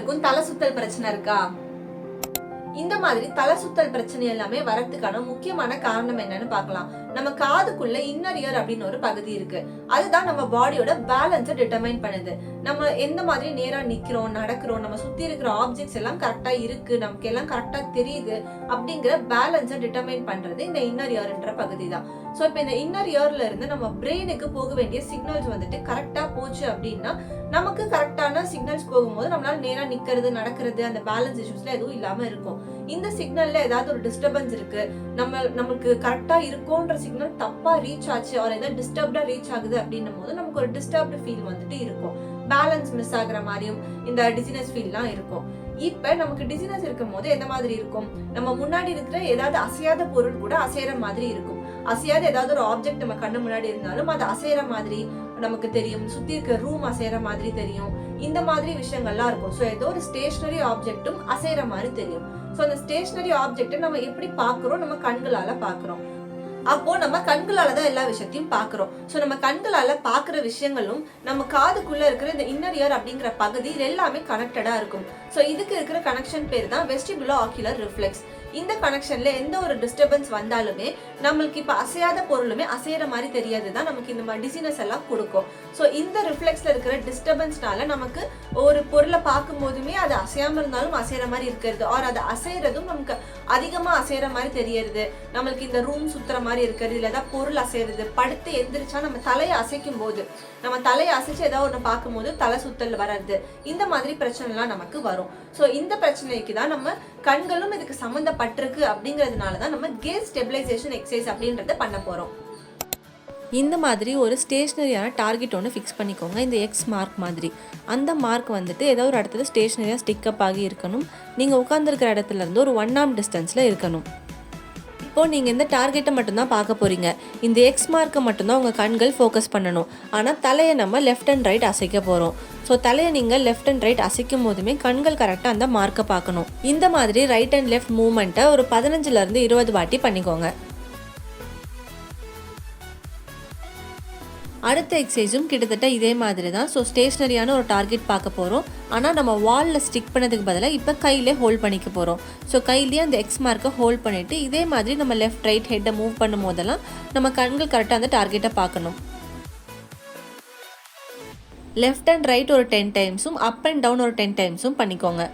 எல்லாருக்கும் தலை சுத்தல் பிரச்சனை இருக்கா? இந்த மாதிரி தலை சுத்தல் பிரச்சனை எல்லாமே வரதுக்கான முக்கியமான காரணம் என்னன்னு பார்க்கலாம். நம்ம காதுக்குள்ள இன்னர் இயர் அப்படின்னு ஒரு பகுதி இருக்கு. அதுதான் நம்ம பாடியோட பேலன்ஸை டிட்டர்மைன் பண்ணுது. நம்ம எந்த மாதிரி நேரா நிக்கிறோம், நடக்கிறோம், நம்ம சுத்தி இருக்கிற ஆப்ஜெக்ட்ஸ் எல்லாம் கரெக்டா இருக்கு, நமக்கு எல்லாம் கரெக்டா தெரியுது அப்படிங்கிற பேலன்ஸை டிட்டர்மைன் பண்றது இந்த இன்னர் இயர்ன்ற பகுதி தான். ஸோ இப்போ இந்த இன்னர் இயர்ல இருந்து நம்ம பிரெயினுக்கு போக வேண்டிய சிக்னல்ஸ் வந்துட்டு கரெக்டா போச்சு அப்படின்னா நமக்கு கரெக்டான சிக்னல்ஸ் போகும்போது நம்மளால நேரா நிக்கிறது, நடக்கிறது, அந்த பேலன்ஸ் இஷ்யூஸ்ல எதுவும் இல்லாம இருக்கும். இந்த சிக்னல்ல ஏதாவது ஒரு டிஸ்டர்பன்ஸ் இருக்கு, நமக்கு கரெக்டா இருக்கும்ன்ற சிக்னல் தப்பா ரீச் ஆச்சு, அவர் ஏதாவது டிஸ்டர்ப்டா ரீச் ஆகுது அப்படின்னும் போது நமக்கு ஒரு டிஸ்டர்ப்டு ஃபீல் வந்துட்டு இருக்கும். பேலன்ஸ் மிஸ் ஆகுற மாதிரியும் இந்த டிசினஸ் ஃபீல்லாம் இருக்கும். இப்ப நமக்கு டிசினஸ் இருக்கும் போது எந்த மாதிரி இருக்கும்? நம்ம முன்னாடி இருக்கிற ஏதாவது அசையாத பொருள் கூட அசையற மாதிரி இருக்கும். அசையாத ஏதாவது ஒரு ஆப்ஜெக்ட் நம்ம கண்ணு முன்னாடி இருந்தாலும் அது அசையற மாதிரி நமக்கு தெரியும். சுத்தி இருக்கிற ரூம் அசையற மாதிரி தெரியும். இந்த மாதிரி விஷயங்கள்லாம் இருக்கும். ஸோ ஏதோ ஒரு ஸ்டேஷனரி ஆப்ஜெக்டும் அசையற மாதிரி தெரியும். ஸோ அந்த ஸ்டேஷனரி ஆப்ஜெக்டை நம்ம எப்படி பாக்குறோம்? நம்ம கண்களால பாக்குறோம். அப்போ நம்ம கண்களால தான் எல்லா விஷயத்தையும் பாக்குறோம். ஸோ நம்ம கண்களால பாக்குற விஷயங்களும் நம்ம காதுக்குள்ள இருக்கிற இந்த இன்னர் இயர் அப்படிங்கிற பகுதி எல்லாமே கனெக்டடா இருக்கும். ஸோ இதுக்கு இருக்கிற கனெக்ஷன் பேர் தான் Vestibulo-Ocular Reflex. இந்த கனெக்ஷன்ல எந்த ஒரு டிஸ்டர்பன்ஸ் வந்தாலுமே நம்மளுக்கு இப்ப அசையாத பொருளுமே அசையற மாதிரி தெரியாதுதான் நமக்கு இந்த மாதிரி டிசினஸ் எல்லாம் கொடுக்கும். ஸோ இந்த ரிஃப்ளெக்ஸ்ல இருக்கிற டிஸ்டர்பன்ஸ்னால நமக்கு ஒரு பொருளை பார்க்கும் போதுமே அது அசையாம இருந்தாலும் அசையற மாதிரி இருக்கிறது, ஆர் அது அசையறதும் நமக்கு அதிகமா அசையற மாதிரி தெரியறது, நம்மளுக்கு இந்த ரூம் சுத்துற மாதிரி இருக்கிறது, இல்ல ஏதாவது பொருள் அசையறது, படுத்து எந்திரிச்சா நம்ம தலையை அசைக்கும் போது, நம்ம தலையை அசைச்சு ஏதாவது ஒன்று பார்க்கும் போது தலை சுத்தல் வர்றது, இந்த மாதிரி பிரச்சனை எல்லாம் நமக்கு வரும். ஸோ இந்த பிரச்சனைக்கு தான் நம்ம கண்களும் இதுக்கு சம்பந்தப்பட்டிருக்கு அப்படிங்கிறதுனாலதான் நம்ம கேஸ் ஸ்டெபிலைசேஷன் எக்ஸசைஸ் அப்படின்றத பண்ண போறோம். இந்த மாதிரி ஒரு ஸ்டேஷ்னரியான டார்கெட் ஒன்று ஃபிக்ஸ் பண்ணிக்கோங்க. இந்த எக்ஸ் மார்க் மாதிரி அந்த மார்க் வந்துட்டு ஏதோ ஒரு இடத்துல ஸ்டேஷ்னரியாக ஸ்டிக்கப் ஆகி இருக்கணும். நீங்கள் உட்காந்துருக்கிற இடத்துல இருந்து ஒரு 1 arm டிஸ்டன்ஸில் இருக்கணும். இப்போது நீங்கள் இந்த டார்கெட்டை மட்டும்தான் பார்க்க போகிறீங்க. இந்த எக்ஸ் மார்க்கை மட்டும்தான் உங்கள் கண்கள் ஃபோக்கஸ் பண்ணணும். ஆனால் தலையை நம்ம லெஃப்ட் அண்ட் ரைட் அசைக்க போகிறோம். ஸோ தலையை நீங்கள் லெஃப்ட் அண்ட் ரைட் அசைக்கும் போதுமே கண்கள் கரெக்டாக அந்த மார்க்கை பார்க்கணும். இந்த மாதிரி ரைட் அண்ட் லெஃப்ட் மூவ்மெண்ட்டை ஒரு 15 to 20 வாட்டி பண்ணிக்கோங்க. அடுத்த எக்ஸசைஸும் கிட்டத்தட்ட இதே மாதிரி தான். ஸோ ஸ்டேஷ்னரியான ஒரு டார்கெட் பார்க்க போகிறோம். ஆனால் நம்ம வாலில் ஸ்டிக் பண்ணதுக்கு பதிலாக இப்போ கையிலே ஹோல்ட் பண்ணிக்க போகிறோம். ஸோ கையிலேயே அந்த எக்ஸ் மார்க்கை ஹோல்ட் பண்ணிவிட்டு இதே மாதிரி நம்ம லெஃப்ட் ரைட் ஹெட்டை மூவ் பண்ணும் போதெல்லாம் நம்ம கண்கள் கரெக்டாக அந்த டார்கெட்டை பார்க்கணும். லெஃப்ட் அண்ட் ரைட் ஒரு 10 times, அப் அண்ட் டவுன் ஒரு 10 times பண்ணிக்கோங்க.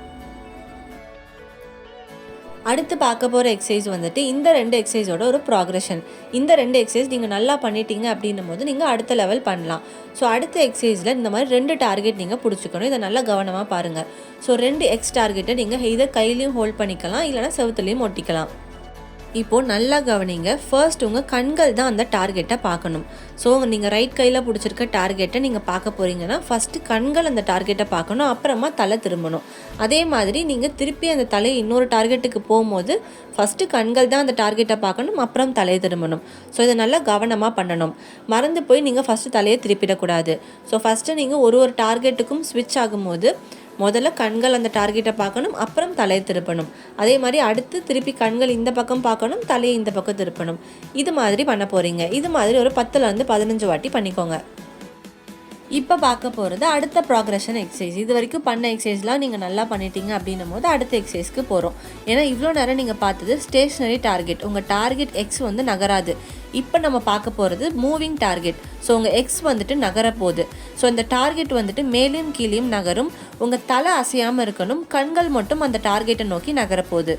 அடுத்து பார்க்க போகிற எக்ஸசைஸ் வந்துட்டு இந்த 2 எக்ஸசைஸோட ஒரு ப்ராக்ரெஷன். இந்த 2 எக்ஸசைஸ் நீங்கள் நல்லா பண்ணிட்டீங்க அப்படின்னும் போது நீங்கள் அடுத்த லெவல் பண்ணலாம். ஸோ அடுத்த எக்ஸசைஸில் இந்த மாதிரி 2 டார்கெட் நீங்கள் பிடிச்சிக்கணும். இதை நல்லா கவனமாக பாருங்கள். ஸோ 2 எக்ஸ் டார்கெட்டை நீங்கள் இதை கையிலையும் ஹோல்ட் பண்ணிக்கலாம், இல்லைனா செவுத்துலையும் ஒட்டிக்கலாம். இப்போது நல்லா கவனிங்க. ஃபர்ஸ்ட் உங்கள் கண்கள் தான் அந்த டார்கெட்டை பார்க்கணும். ஸோ நீங்கள் ரைட் கையில் பிடிச்சிருக்க டார்கெட்டை நீங்கள் பார்க்க போகிறீங்கன்னா ஃபஸ்ட்டு கண்கள் அந்த டார்கெட்டை பார்க்கணும், அப்புறமா தலை திரும்பணும். அதே மாதிரி நீங்கள் திருப்பி அந்த தலையை இன்னொரு டார்கெட்டுக்கு போகும்போது ஃபஸ்ட்டு கண்கள் தான் அந்த டார்கெட்டை பார்க்கணும், அப்புறம் தலையை திரும்பணும். ஸோ இதை நல்லா கவனமாக பண்ணணும். மறந்து போய் நீங்கள் ஃபஸ்ட்டு தலையை திருப்பிடக்கூடாது. ஸோ ஃபஸ்ட்டு நீங்கள் ஒரு டார்கெட்டுக்கும் ஸ்விட்ச் ஆகும்போது முதல்ல கண்கள் அந்த டார்கெட்டை பார்க்கணும், அப்புறம் தலையை திருப்பணும். அதே மாதிரி அடுத்து திருப்பி கண்கள் இந்த பக்கம் பார்க்கணும், தலையை இந்த பக்கம் திருப்பணும். இது மாதிரி பண்ண போகிறீங்க. இது மாதிரி ஒரு 10 to 15 வாட்டி பண்ணிக்கோங்க. இப்போ பார்க்க போகிறது அடுத்த ப்ராக்ரெஷன் எக்ஸசைஸ். இது வரைக்கும் பண்ண எக்ஸசைஸ்லாம் நீங்கள் நல்லா பண்ணிட்டீங்க அப்படின்னும் போது அடுத்த எக்ஸசைஸ்க்கு போகிறோம். ஏன்னா இவ்வளோ நேரம் நீங்கள் பார்த்தது ஸ்டேஷ்னரி டார்கெட், உங்கள் டார்கெட் எக்ஸ் வந்து நகராது. இப்போ நம்ம பார்க்க போகிறது மூவிங் டார்கெட். ஸோ உங்கள் எக்ஸ் வந்துட்டு நகர போகுது. ஸோ இந்த டார்கெட் வந்துட்டு மேலேயும் கீழேயும் நகரும். உங்கள் தலை அசையாமல் இருக்கணும், கண்கள் மட்டும் அந்த டார்கெட்டை நோக்கி நகரப்போகுது.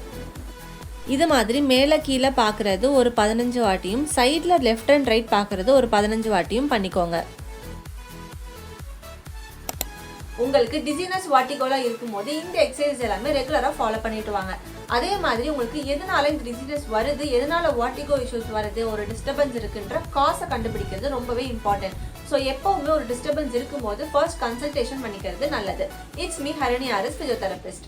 இது மாதிரி மேலே கீழே பார்க்குறது ஒரு 15 வாட்டியும், சைடில் லெஃப்ட் அண்ட் ரைட் பார்க்குறது ஒரு 15 வாட்டியும் பண்ணிக்கோங்க. உங்களுக்கு டிசினஸ் வாட்டிகோலாம் இருக்கும்போது இந்த எக்ஸசைஸ் எல்லாமே ரெகுலராக ஃபாலோ பண்ணிட்டு வாங்க. அதே மாதிரி உங்களுக்கு எதனால இந்த டிசினஸ் வருது, எதனால வாட்டிகோ இஷ்யூஸ் வருது, ஒரு டிஸ்டர்பன்ஸ் இருக்குன்ற காசை கண்டுபிடிக்கிறது ரொம்பவே இம்பார்ட்டன்ட். ஸோ எப்பவுமே ஒரு டிஸ்டர்பன்ஸ் இருக்கும்போது ஃபர்ஸ்ட் கன்சல்டேஷன் பண்ணிக்கிறது நல்லது. It's me HARINE.R.S, physiotherapist.